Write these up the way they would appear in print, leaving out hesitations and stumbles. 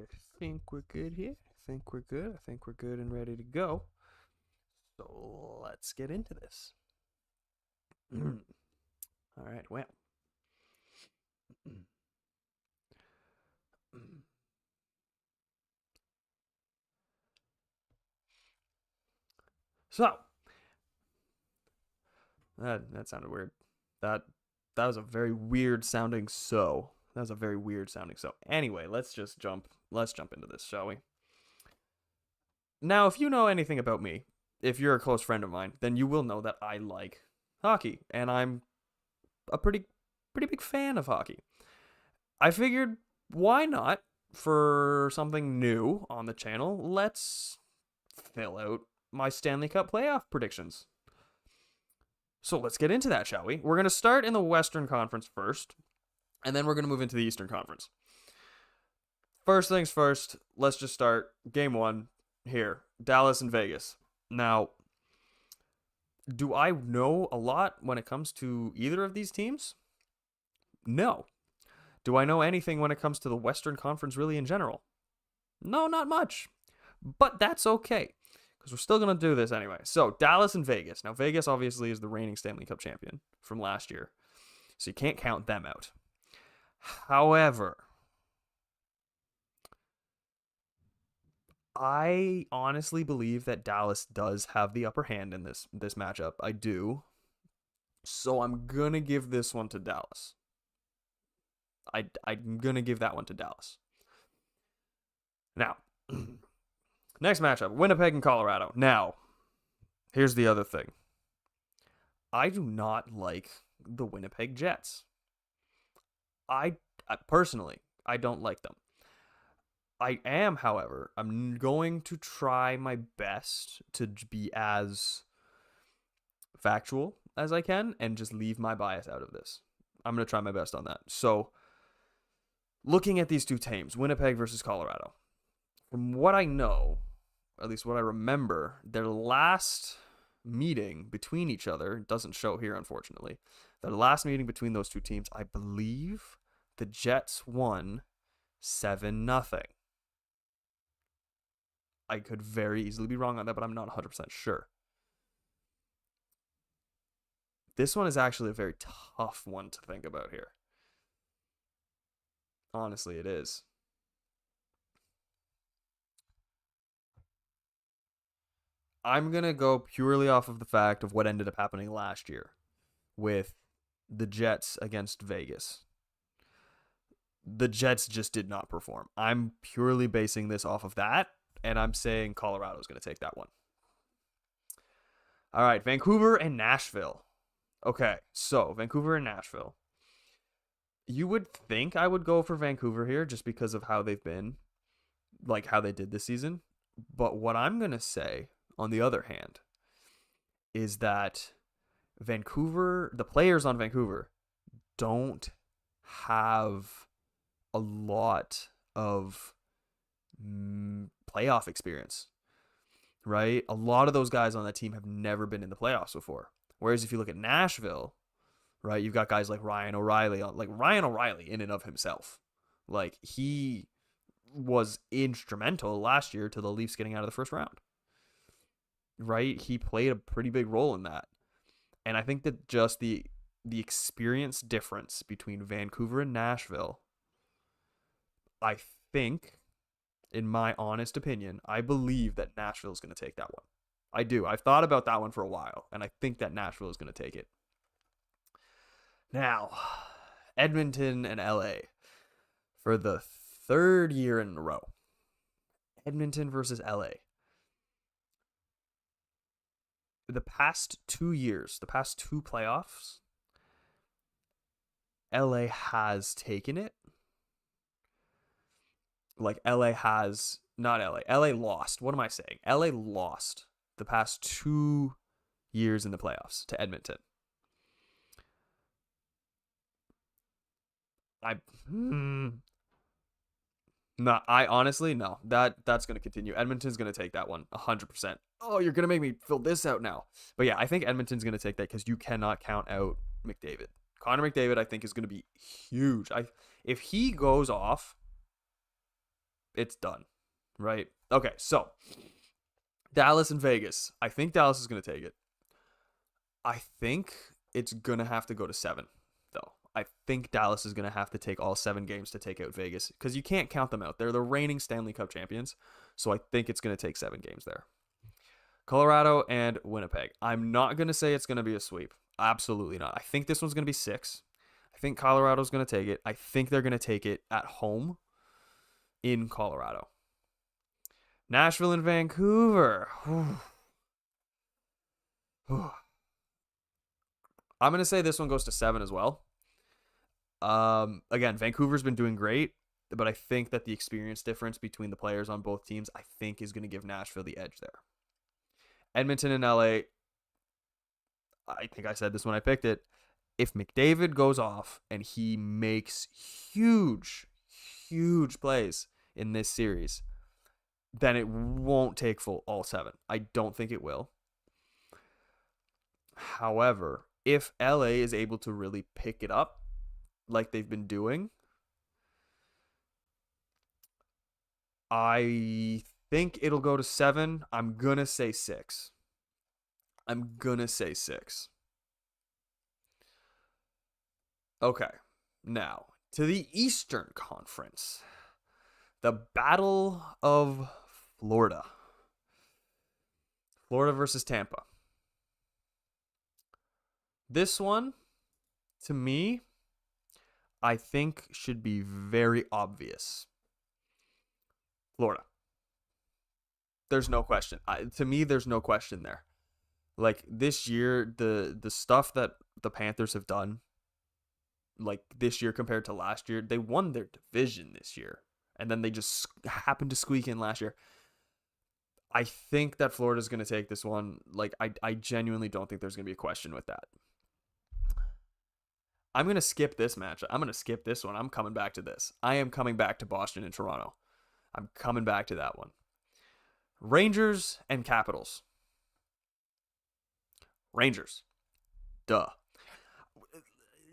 I think we're good here. I think we're good. I think we're good and ready to go. So let's get into this. All right, well. So that sounded weird. That that was a very weird sounding so. That was a very weird sounding so. Anyway, let's jump into this, shall we? Now, if you know anything about me, if you're a close friend of mine, then you will know that I like hockey, and I'm a pretty big fan of hockey. I figured, why not, for something new on the channel, let's fill out my Stanley Cup playoff predictions. So let's get into that, shall we? We're going to start in the Western Conference first, and then we're going to move into the Eastern Conference. First things first, let's just start game one here. Dallas and Vegas. Now, do I know a lot when it comes to either of these teams? No. Do I know anything when it comes to the Western Conference really in general? No, not much. But that's okay, because we're still going to do this anyway. So, Dallas and Vegas. Now, Vegas obviously is the reigning Stanley Cup champion from last year, so you can't count them out. However, I honestly believe that Dallas does have the upper hand in this matchup. I do. So I'm going to give this one to Dallas. I'm going to give that one to Dallas. Now, next matchup, Winnipeg and Colorado. Now, here's the other thing. I do not like the Winnipeg Jets. I personally, I don't like them. I am, however, I'm going to try my best to be as factual as I can and just leave my bias out of this. I'm going to try my best on that. So, looking at these two teams, Winnipeg versus Colorado, from what I know, at least what I remember, their last meeting between each other, doesn't show here unfortunately, their last meeting between those two teams, I believe the Jets won 7-0. I could very easily be wrong on that, but I'm not 100% sure. This one is actually a very tough one to think about here. Honestly, it is. I'm going to go purely off of the fact of what ended up happening last year with the Jets against Vegas. The Jets just did not perform. I'm purely basing this off of that, and I'm saying Colorado's going to take that one. All right, Vancouver and Nashville. Okay, so Vancouver and Nashville. You would think I would go for Vancouver here just because of how they've been, like how they did this season. But what I'm going to say, on the other hand, is that Vancouver, the players on Vancouver, don't have a lot of playoff experience, right? A lot of those guys on that team have never been in the playoffs before. Whereas if you look at Nashville, right, you've got guys like Ryan O'Reilly. Like Ryan O'Reilly in and of himself, like he was instrumental last year to the Leafs getting out of the first round, right? He played a pretty big role in that. And I think that just the experience difference between Vancouver and Nashville, I think, in my honest opinion, I believe that Nashville is going to take that one. I do. I've thought about that one for a while, and I think that Nashville is going to take it. Now, Edmonton and LA for the third year in a row. Edmonton versus LA. The past 2 years, the past two playoffs, LA has taken it. Like LA has, not LA. LA lost. What am I saying? LA lost the past 2 years in the playoffs to Edmonton. I honestly, no. That's going to continue. Edmonton's going to take that one 100%. Oh, you're going to make me fill this out now. But yeah, I think Edmonton's going to take that because you cannot count out McDavid. Connor McDavid, I think, is going to be huge. If he goes off, it's done, right? Okay, so Dallas and Vegas. I think Dallas is going to take it. I think it's going to have to go to 7, though. I think Dallas is going to have to take all 7 games to take out Vegas because you can't count them out. They're the reigning Stanley Cup champions, so I think it's going to take 7 games there. Colorado and Winnipeg. I'm not going to say it's going to be a sweep. Absolutely not. I think this one's going to be 6. I think Colorado's going to take it. I think they're going to take it at home in Colorado. Nashville and Vancouver. I'm going to say this one goes to 7 as well. Again, Vancouver's been doing great, but I think that the experience difference between the players on both teams, I think, is going to give Nashville the edge there. Edmonton and LA, I think I said this when I picked it. If McDavid goes off and he makes huge, huge plays in this series, then it won't take full all 7. I don't think it will. However, if LA is able to really pick it up like they've been doing, I think it'll go to 7. I'm going to say 6. Okay, now to the Eastern Conference. The Battle of Florida. Florida versus Tampa. This one, to me, I think should be very obvious. Florida. There's no question. To me, there's no question there. Like, this year, the stuff that the Panthers have done, like, this year compared to last year, they won their division this year. And then they just happened to squeak in last year. I think that Florida's going to take this one. Like, I genuinely don't think there's going to be a question with that. I'm going to skip this match. I'm going to skip this one. I'm coming back to this. I am coming back to Boston and Toronto. I'm coming back to that one. Rangers and Capitals. Rangers. Duh.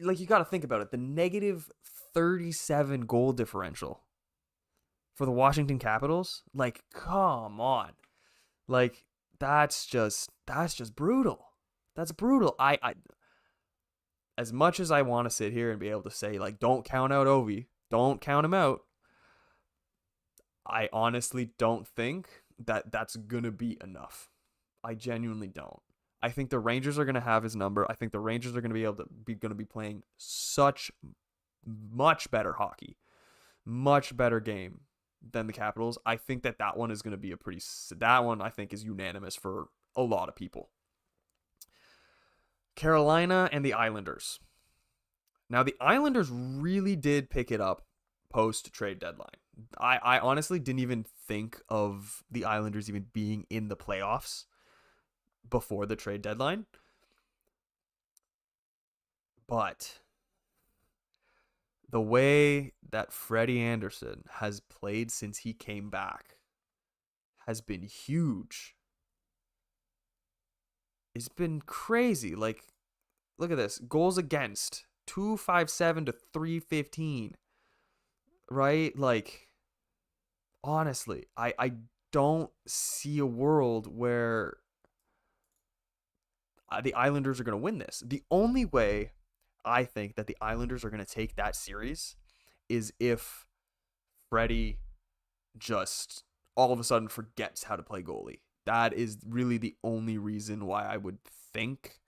Like, you got to think about it. The negative 37 goal differential for the Washington Capitals. Like, come on. Like, that's just brutal. That's brutal. I as much as I want to sit here and be able to say, like, don't count out Ovi, don't count him out, I honestly don't think that that's going to be enough. I genuinely don't. I think the Rangers are going to have his number. I think the Rangers are going to be playing such much better hockey, much better game than the Capitals. I think that one is going to be that one I think is unanimous for a lot of people. Carolina and the Islanders. Now, the Islanders really did pick it up post-trade deadline. I honestly didn't even think of the Islanders even being in the playoffs before the trade deadline. But the way that Freddie Anderson has played since he came back has been huge. It's been crazy. Like, look at this. Goals against. 257 to 315. Right? Like, honestly, I don't see a world where the Islanders are going to win this. The only way I think that the Islanders are going to take that series is if Freddie just all of a sudden forgets how to play goalie. That is really the only reason why I would think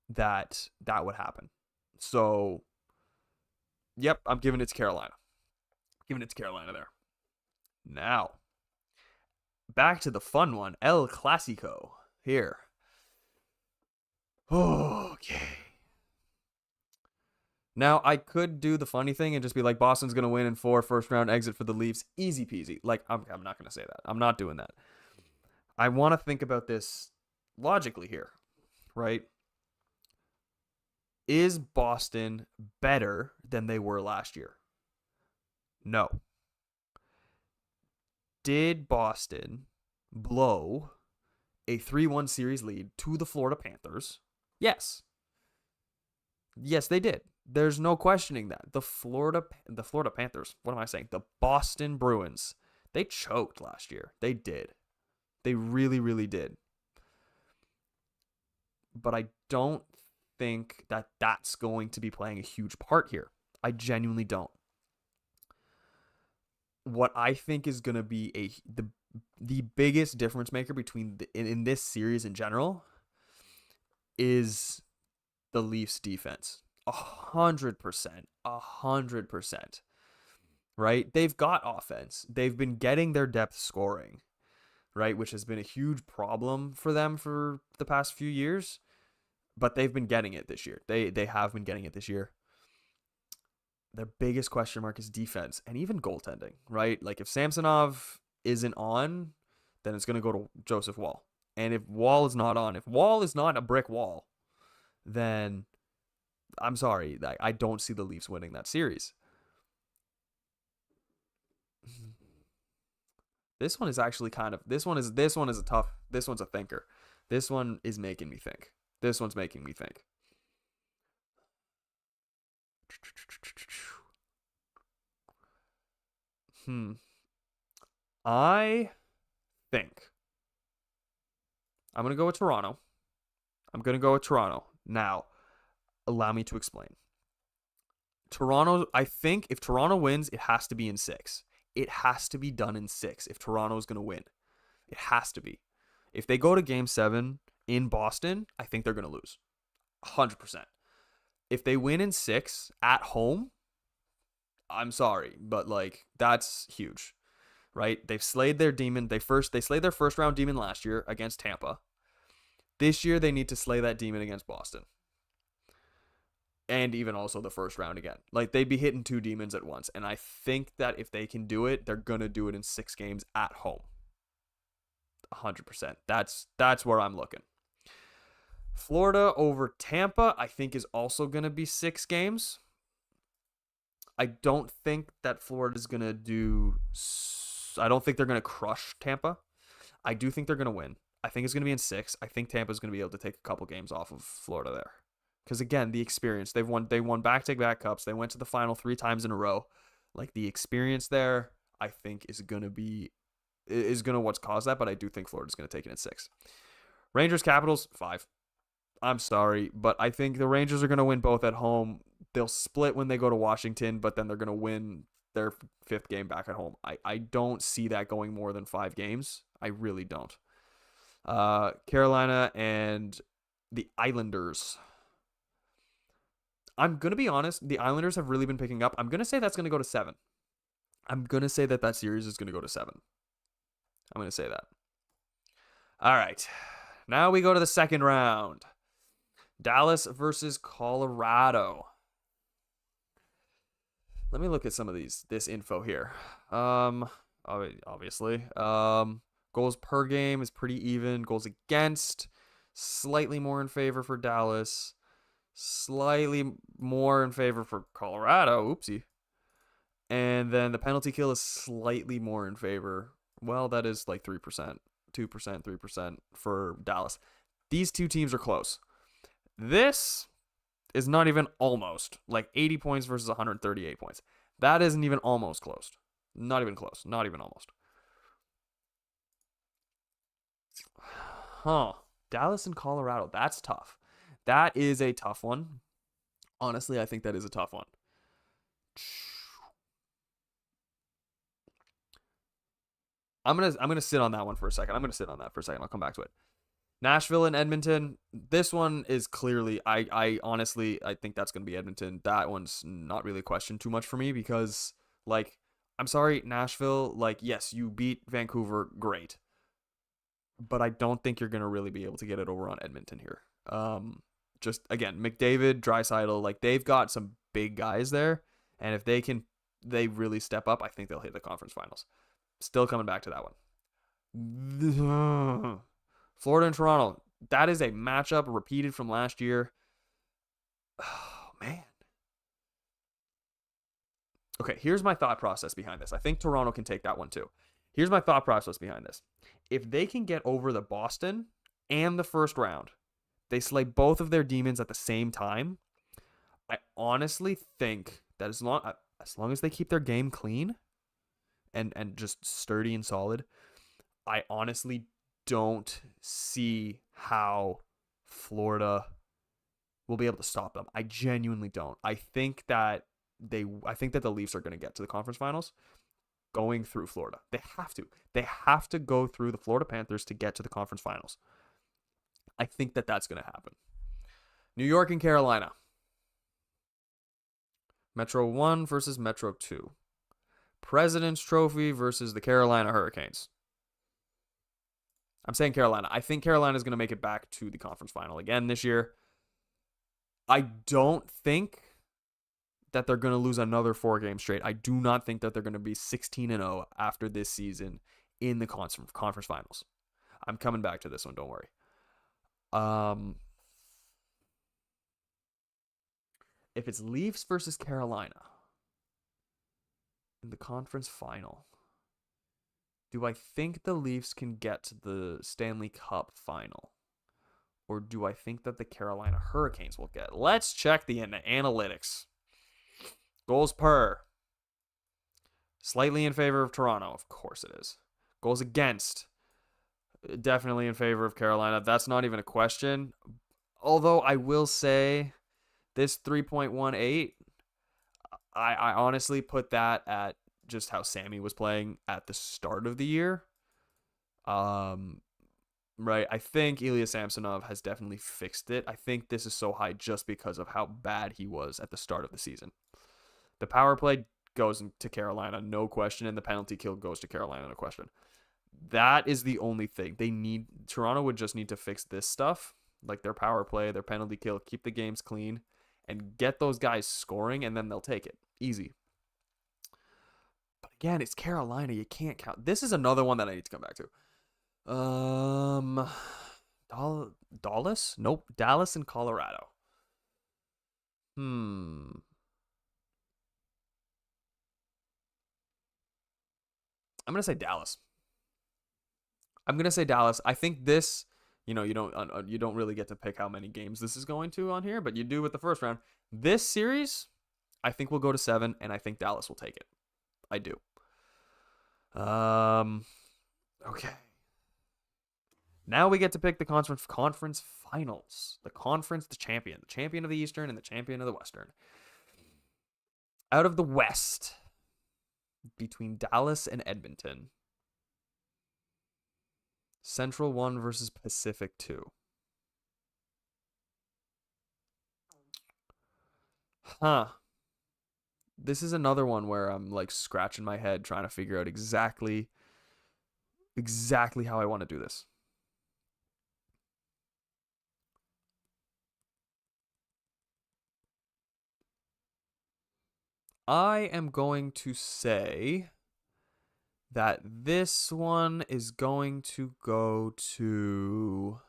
that would happen. So, yep, I'm giving it to Carolina. There. Now, back to the fun one, El Clasico here. Okay. Now, I could do the funny thing and just be like, Boston's going to win in 4, first round exit for the Leafs. Easy peasy. Like, I'm not going to say that. I'm not doing that. I want to think about this logically here, right? Is Boston better than they were last year? No. Did Boston blow a 3-1 series lead to the Florida Panthers? Yes. Yes, they did. There's no questioning that. The Florida Panthers, what am I saying? The Boston Bruins They choked last year. They did. They really, really did. But I don't think that that's going to be playing a huge part here. I genuinely don't. What I think is going to be the biggest difference maker between in this series in general is the Leafs defense. 100%. 100%. Right? They've got offense. They've been getting their depth scoring, right? Which has been a huge problem for them for the past few years. But they've been getting it this year. They have been getting it this year. Their biggest question mark is defense and even goaltending, right? Like if Samsonov isn't on, then it's going to go to Joseph Woll. And if Woll is not on, if Woll is not a brick wall, then I'm sorry, I don't see the Leafs winning that series. This one is actually this one is a tough, this one's a thinker. This one is making me think. This one's making me think. I think I'm going to go with Toronto. Now, allow me to explain. Toronto, I think if Toronto wins, it has to be in 6. It has to be done in 6 if Toronto is going to win. It has to be. If they go to Game 7 in Boston, I think they're going to lose. 100%. If they win in 6 at home, I'm sorry, but like that's huge, right? They've slayed their demon. They slayed their first round demon last year against Tampa. This year they need to slay that demon against Boston. And even also the first round again. Like they'd be hitting 2 demons at once. And I think that if they can do it, they're going to do it in 6 games at home. 100%. That's where I'm looking. Florida over Tampa, I think is also going to be 6 games. I don't think that Florida's going to do... I don't think they're going to crush Tampa. I do think they're going to win. I think it's going to be in 6. I think Tampa's going to be able to take a couple games off of Florida there. Because again, the experience. They won back-to-back cups. They went to the final 3 times in a row. Like the experience there, I think is going to what's caused that, but I do think Florida's going to take it in 6. Rangers Capitals 5. I'm sorry, but I think the Rangers are going to win both at home. They'll split when they go to Washington, but then they're going to win their 5th game back at home. I don't see that going more than 5 games. I really don't. Carolina and the Islanders. I'm going to be honest. The Islanders have really been picking up. I'm going to say that's going to go to 7. I'm going to say that series is going to go to 7. I'm going to say that. All right. Now we go to the second round. Dallas versus Colorado. Let me look at some of this info here. Obviously. Goals per game is pretty even. Goals against, slightly more in favor for Dallas. Slightly more in favor for Colorado. Oopsie. And then the penalty kill is slightly more in favor. Well, that is like 3%. 2%, 3% for Dallas. These two teams are close. This is not even almost. Like 80 points versus 138 points. That isn't even almost close. Not even close. Not even almost. Dallas and Colorado. That's tough. That is a tough one. Honestly, I think that is a tough one. I'm gonna sit on that one for a second. I'll come back to it. Nashville and Edmonton. This one is clearly, I honestly think that's gonna be Edmonton. That one's not really a question too much for me because, like, I'm sorry, Nashville. Like, yes, you beat Vancouver, great, but I don't think you're gonna really be able to get it over on Edmonton here. Just again, McDavid, Draisaitl, like they've got some big guys there, and if they really step up, I think they'll hit the conference finals. Still coming back to that one. Florida and Toronto. That is a matchup repeated from last year. Oh, man. Okay, here's my thought process behind this. I think Toronto can take that one too. Here's my thought process behind this. If they can get over the Boston and the first round, they slay both of their demons at the same time. I honestly think that as long as they keep their game clean and just sturdy and solid, I honestly don't see how Florida will be able to stop them. I genuinely don't. I think that the Leafs are going to get to the conference finals going through Florida. They have to. They have to go through the Florida Panthers to get to the conference finals. I think that that's going to happen. New York and Carolina. Metro 1 versus Metro 2. President's Trophy versus the Carolina Hurricanes. I'm saying Carolina. I think Carolina is going to make it back to the conference final again this year. I don't think that they're going to lose another 4 games straight. I do not think that they're going to be 16-0 after this season in the conference finals. I'm coming back to this one. Don't worry. If it's Leafs versus Carolina in the conference final, do I think the Leafs can get to the Stanley Cup final? Or do I think that the Carolina Hurricanes will get? Let's check the analytics. Goals per. Slightly in favor of Toronto. Of course it is. Goals against. Definitely in favor of Carolina. That's not even a question. Although I will say this 3.18, I honestly put that at just how Sammy was playing at the start of the year. Right, I think Ilya Samsonov has definitely fixed it. I think this is so high just because of how bad he was at the start of the season. The power play goes to Carolina, no question, and the penalty kill goes to Carolina, no question. That is the only thing. Toronto would just need to fix this stuff, like their power play, their penalty kill, keep the games clean, and get those guys scoring, and then they'll take it. Easy. But again, it's Carolina. You can't count. This is another one that I need to come back to. Dallas? Nope. Dallas and Colorado. I'm gonna say Dallas. I think this, you don't really get to pick how many games this is going to on here, but you do with the first round. This series, I think will go to 7, and I think Dallas will take it. I do. Okay. Now we get to pick the conference finals. The champion of the Eastern and the champion of the Western. Out of the West, between Dallas and Edmonton. Central 1 versus Pacific 2. This is another one where I'm like scratching my head trying to figure out exactly how I want to do this. I am going to say that this one is going to go to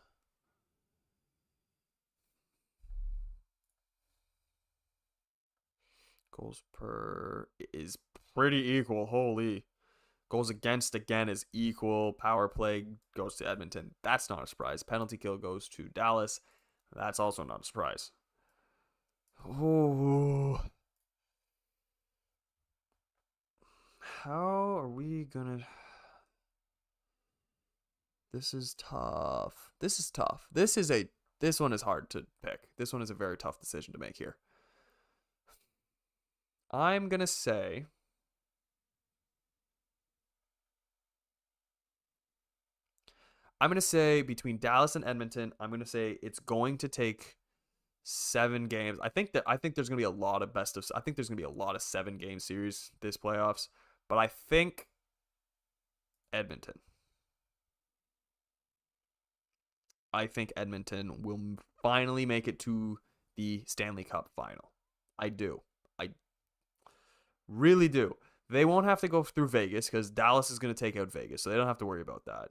goals per is pretty equal. Holy. Goals against again is equal. Power play goes to Edmonton. That's not a surprise. Penalty kill goes to Dallas. That's also not a surprise. Oh. How are we gonna... This is tough. This one is hard to pick. This one is a very tough decision to make here. I'm gonna say between Dallas and Edmonton, I'm gonna say it's going to take 7 games. I think there's gonna be a lot of I think there's gonna be a lot of 7-game series this playoffs. But I think Edmonton. I think Edmonton will finally make it to the Stanley Cup final. I do. I really do. They won't have to go through Vegas because Dallas is going to take out Vegas, so they don't have to worry about that.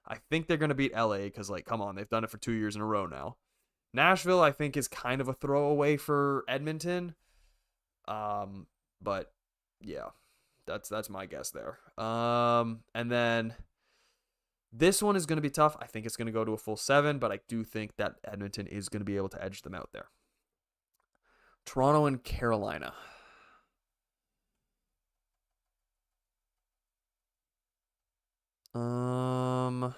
I think they're going to beat LA because, come on, they've done it for 2 years in a row now. Nashville, I think, is kind of a throwaway for Edmonton. But, yeah. That's my guess there. And then this one is going to be tough. I think it's going to go to a full 7, but I do think that Edmonton is going to be able to edge them out there. Toronto and Carolina. Um,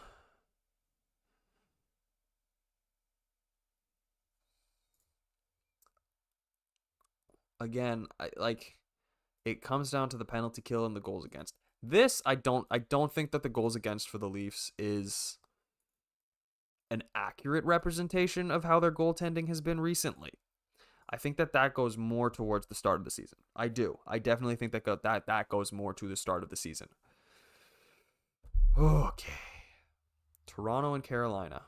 again, it comes down to the penalty kill and the goals against. This I don't think that the goals against for the Leafs is an accurate representation of how their goaltending has been recently. I think that goes more towards the start of the season. I do. I definitely think that goes more to the start of the season. Okay. Toronto and Carolina.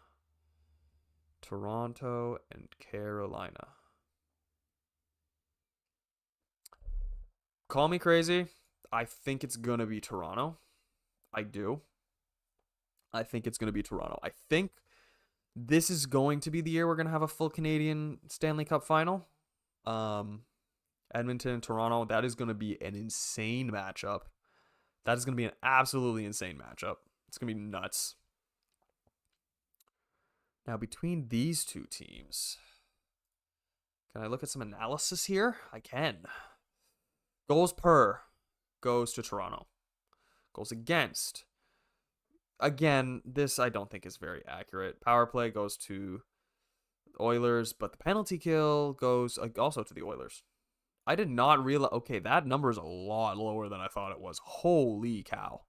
Toronto and Carolina. Call me crazy. I think it's going to be Toronto. I do. I think it's going to be Toronto. I think this is going to be the year we're going to have a full Canadian Stanley Cup final. Edmonton and Toronto, that is going to be an insane matchup. That is going to be an absolutely insane matchup. It's going to be nuts. Now, between these two teams, can I look at some analysis here? I can. Goals per goes to Toronto. Goals against. Again, this I don't think is very accurate. Power play goes to Oilers, but the penalty kill goes also to the Oilers. I did not realize. Okay, that number is a lot lower than I thought it was. Holy cow.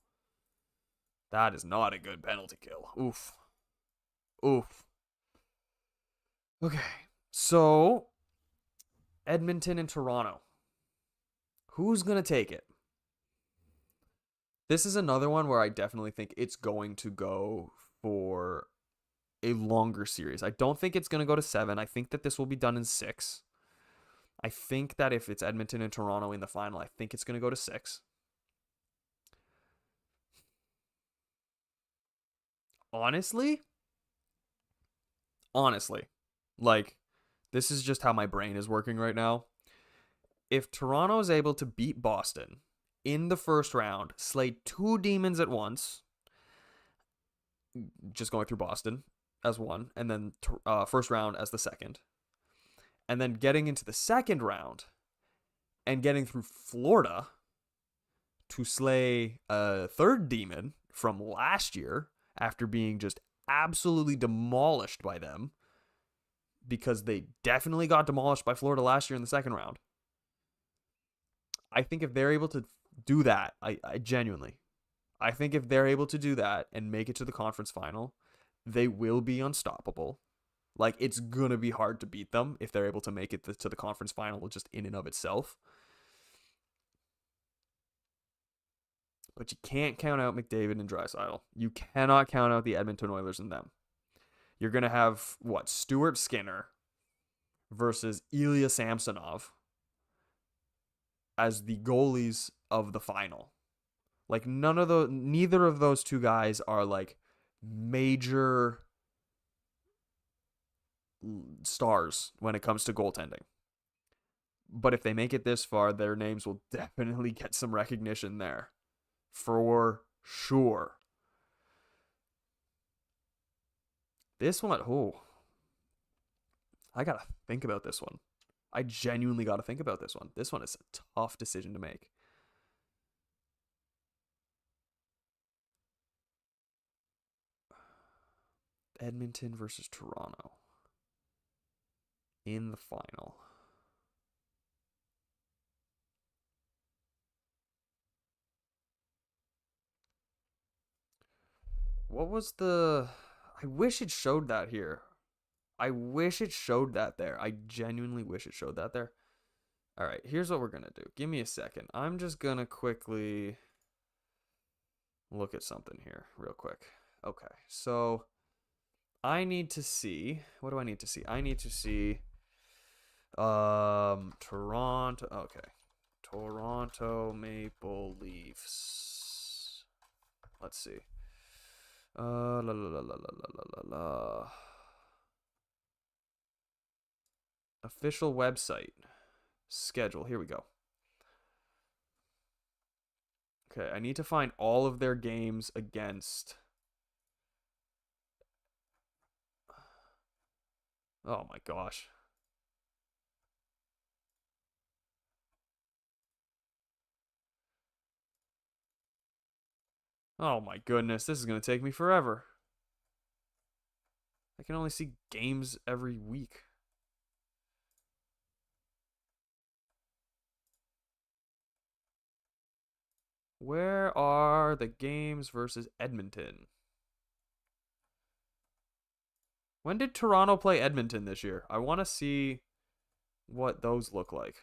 That is not a good penalty kill. Oof. Oof. Okay, so Edmonton and Toronto. Who's going to take it? This is another one where I definitely think it's going to go for a longer series. I don't think it's going to go to 7. I think that this will be done in 6. I think that if it's Edmonton and Toronto in the final, I think it's going to go to 6. Honestly, like, this is just how my brain is working right now. If Toronto is able to beat Boston in the first round, slay 2 demons at once, just going through Boston as one, and then first round as the second, and then getting into the second round and getting through Florida to slay a third demon from last year after being just absolutely demolished by them, because they definitely got demolished by Florida last year in the second round. I think if they're able to do that, I genuinely, I think if they're able to do that and make it to the conference final, they will be unstoppable. Like, it's going to be hard to beat them if they're able to make it to the conference final just in and of itself. But you can't count out McDavid and Draisaitl. You cannot count out the Edmonton Oilers and them. You're going to have, Stuart Skinner versus Ilya Samsonov as the goalies of the final. Like, neither of those two guys are like major stars when it comes to goaltending. But if they make it this far, their names will definitely get some recognition there. For sure. This one, I gotta think about this one. I genuinely gotta think about this one. This one is a tough decision to make. Edmonton versus Toronto in the final. What was the... I wish it showed that here. I wish it showed that there. I genuinely wish it showed that there. All right, here's what we're going to do. Give me a second. I'm just going to quickly look at something here real quick. Okay, so I need to see... What do I need to see? I need to see... Toronto... Okay. Toronto Maple Leafs. Let's see. La la la la la la la la. Official website. Schedule. Here we go. Okay, I need to find all of their games against... Oh my gosh. Oh my goodness, this is going to take me forever. I can only see games every week. Where are the games versus Edmonton? When did Toronto play Edmonton this year? I want to see what those look like.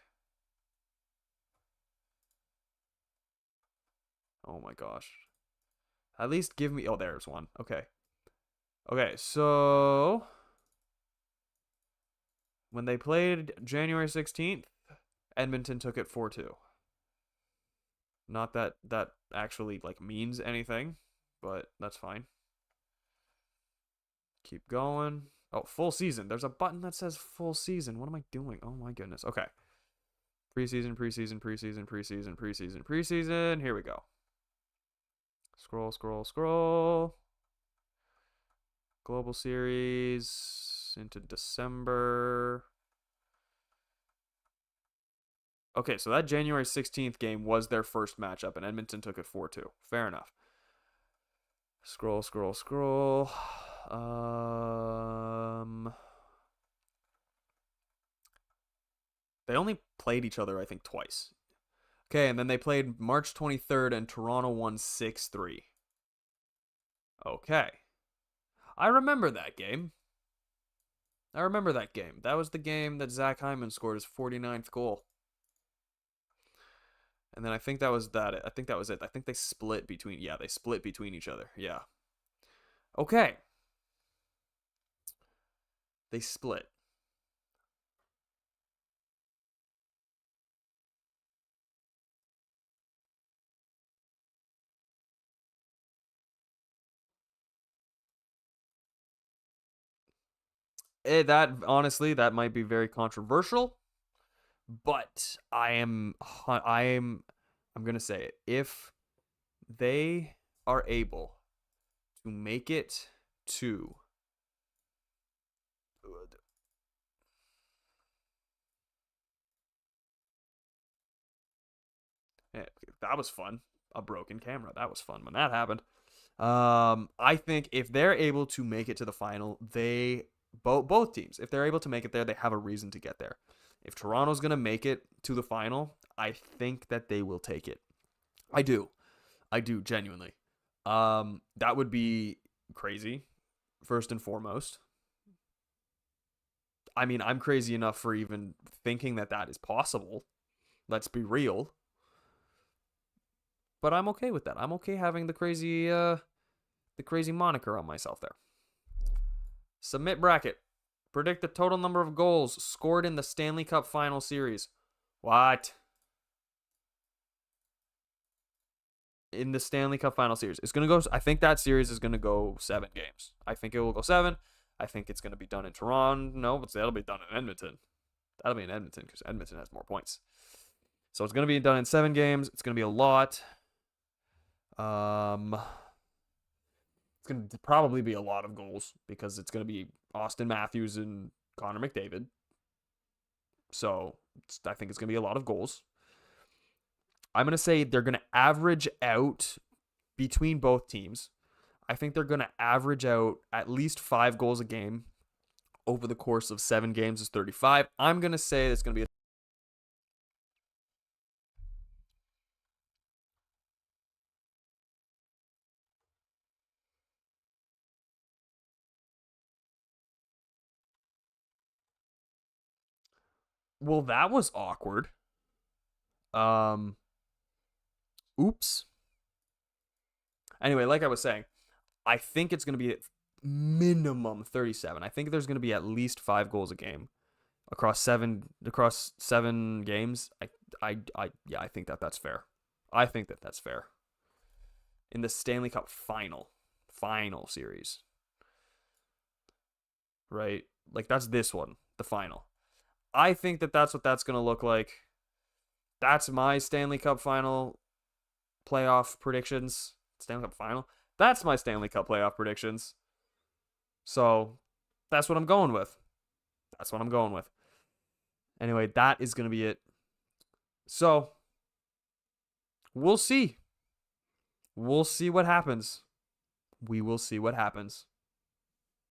Oh my gosh. At least give me... Oh, there's one. Okay. Okay, so... When they played January 16th, Edmonton took it 4-2. Not that that actually like means anything, but that's fine. Keep going. Oh, full season. There's a button that says full season. What am I doing? Oh my goodness. Okay. Preseason, preseason, preseason, preseason, preseason, preseason. Here we go. Scroll, scroll, scroll. Global Series into December. Okay, so that January 16th game was their first matchup, and Edmonton took it 4-2. Fair enough. Scroll, scroll, scroll. They only played each other, I think, twice. Okay, and then they played March 23rd, and Toronto won 6-3. Okay. I remember that game. That was the game that Zach Hyman scored his 49th goal. And then I think that was that. I think that was it. I think they split between... Yeah, they split between each other. Yeah. Okay. They split. That honestly, that might be very controversial, but I'm gonna say it. If they are able to make it to that was fun. A broken camera. That was fun when that happened. I think if they're able to make it to the final, they both teams, if they're able to make it there, they have a reason to get there. If Toronto's gonna make it to the final, I think that they will take it. I do genuinely. That would be crazy, first and foremost. I mean, I'm crazy enough for even thinking that that is possible. Let's be real. But I'm okay with that. I'm okay having the crazy moniker on myself there. Submit bracket. Predict the total number of goals scored in the Stanley Cup Final Series. What? In the Stanley Cup Final Series. It's going to go... I think that series is going to go 7 games. I think it will go 7. I think it's going to be done in Toronto. No, but that'll be done in Edmonton. That'll be in Edmonton because Edmonton has more points. So it's going to be done in 7 games. It's going to be a lot. It's going to probably be a lot of goals because it's going to be Austin Matthews and Connor McDavid. So I think it's going to be a lot of goals. I'm going to say they're going to average out between both teams. I think they're going to average out at least 5 goals a game over the course of 7 games is 35. I'm going to say it's going to be Well, that was awkward. Oops. Anyway, like I was saying, I think it's going to be minimum 37. I think there's going to be at least 5 goals a game across 7 games. I think that that's fair. I think that that's fair. In the Stanley Cup final series. Right? Like that's this one, the final. I think that that's what that's going to look like. That's my Stanley Cup final playoff predictions. Stanley Cup final. That's my Stanley Cup playoff predictions. So that's what I'm going with. Anyway, that is going to be it. So we'll see. We'll see what happens. We will see what happens.